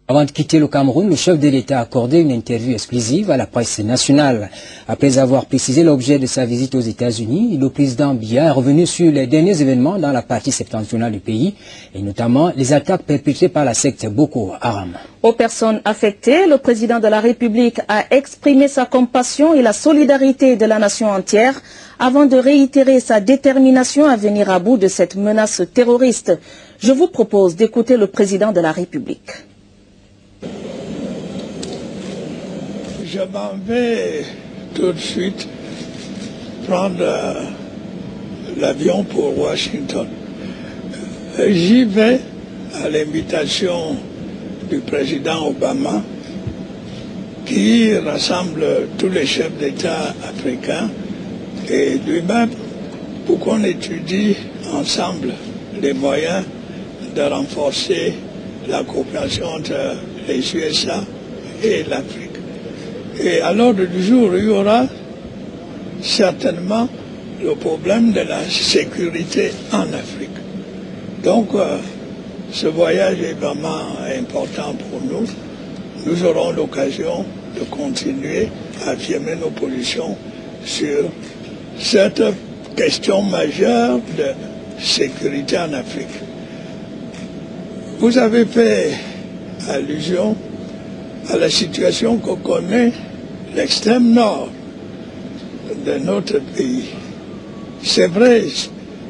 Avant de quitter le Cameroun, le chef de l'État a accordé une interview exclusive à la presse nationale. Après avoir précisé l'objet de sa visite aux États-Unis, le président Biya est revenu sur les derniers événements dans la partie septentrionale du pays, et notamment les attaques perpétrées par la secte Boko Haram. Aux personnes affectées, le président de la République a exprimé sa compassion et la solidarité de la nation entière avant de réitérer sa détermination à venir à bout de cette menace terroriste. Je vous propose d'écouter le président de la République. Je m'en vais tout de suite prendre l'avion pour Washington. J'y vais à l'invitation du président Obama qui rassemble tous les chefs d'État africains et lui-même pour qu'on étudie ensemble les moyens de renforcer la coopération entre les USA et l'Afrique. Et à l'ordre du jour, il y aura certainement le problème de la sécurité en Afrique. Donc, ce voyage est vraiment important pour nous. Nous aurons l'occasion de continuer à affirmer nos positions sur cette question majeure de sécurité en Afrique. Vous avez fait allusion à la situation que connaît l'extrême nord de notre pays. C'est vrai,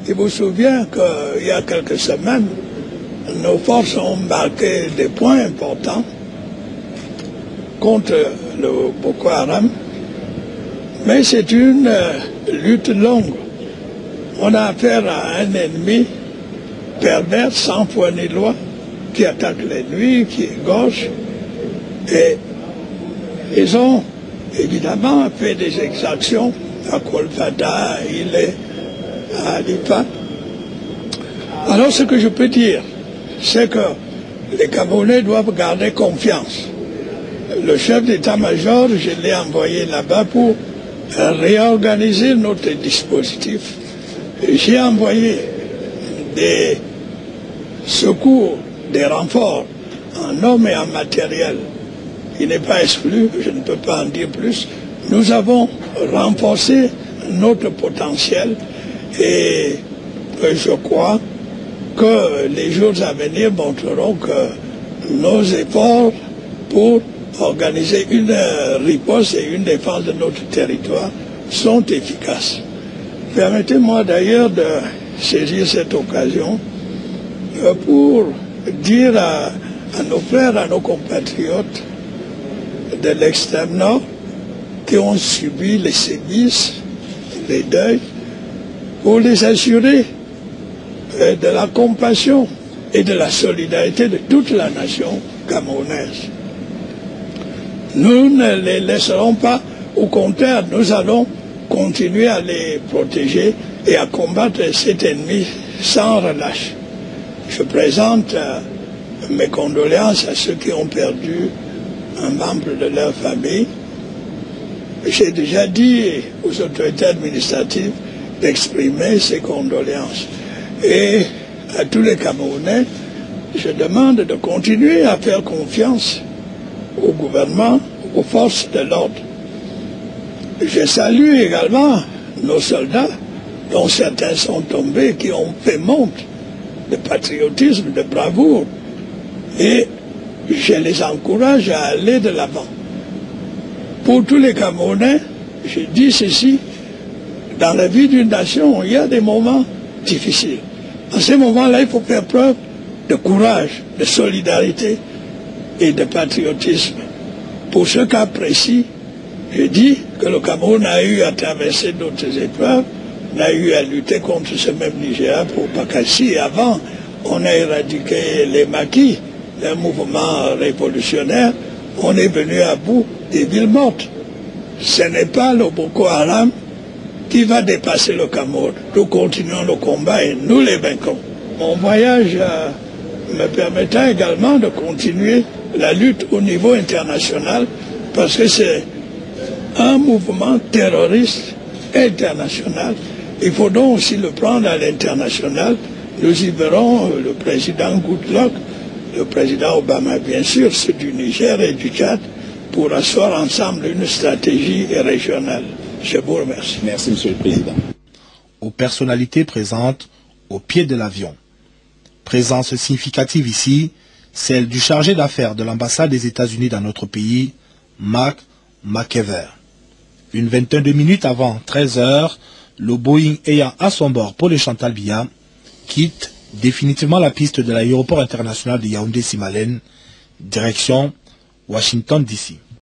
il vous souvient qu'il y a quelques semaines, nos forces ont marqué des points importants contre le Boko Haram, mais c'est une lutte longue. On a affaire à un ennemi pervers, sans foi ni loi, qui attaque les nuits, qui égorge. Et ils ont évidemment fait des exactions à Kolfata, à Ile, à Alifa. Alors ce que je peux dire, c'est que les Camerounais doivent garder confiance. Le chef d'état-major, je l'ai envoyé là-bas pour réorganiser notre dispositif. J'ai envoyé des secours, des renforts en hommes et en matériel. Il n'est pas exclu, je ne peux pas en dire plus. Nous avons renforcé notre potentiel et je crois que les jours à venir montreront que nos efforts pour organiser une riposte et une défense de notre territoire sont efficaces. Permettez-moi d'ailleurs de saisir cette occasion pour dire à nos frères, à nos compatriotes de l'extrême nord qui ont subi les sévices, les deuils, pour les assurer de la compassion et de la solidarité de toute la nation camerounaise. Nous ne les laisserons pas, au contraire, nous allons continuer à les protéger et à combattre cet ennemi sans relâche. Je présente mes condoléances à ceux qui ont perdu un membre de leur famille. J'ai déjà dit aux autorités administratives d'exprimer ces condoléances. Et à tous les Camerounais, je demande de continuer à faire confiance au gouvernement, aux forces de l'ordre. Je salue également nos soldats, dont certains sont tombés, qui ont fait montre de patriotisme, de bravoure. Et je les encourage à aller de l'avant. Pour tous les Camerounais, je dis ceci, dans la vie d'une nation, il y a des moments difficiles. En ces moments-là, il faut faire preuve de courage, de solidarité et de patriotisme. Pour ce cas précis, je dis que le Cameroun a eu à traverser d'autres épreuves, on a eu à lutter contre ce même Nigeria pour Bakassi. Avant, on a éradiqué les maquis, un mouvement révolutionnaire, on est venu à bout des villes mortes. Ce n'est pas le Boko Haram qui va dépasser le Cameroun. Nous continuons le combat et nous les vaincrons. Mon voyage me permettra également de continuer la lutte au niveau international parce que c'est un mouvement terroriste international. Il faut donc aussi le prendre à l'international. Nous y verrons le président Goodluck, le président Obama, bien sûr, ceux du Niger et du Tchad, pour asseoir ensemble une stratégie régionale. Je vous remercie. Merci, Monsieur le Président. Aux personnalités présentes au pied de l'avion. Présence significative ici, celle du chargé d'affaires de l'ambassade des États-Unis dans notre pays, Mark McKeever. Une vingtaine de minutes avant 13 heures, le Boeing ayant à son bord Paul Chantal Biya quitte définitivement la piste de l'aéroport international de Yaoundé-Simalène, direction Washington DC.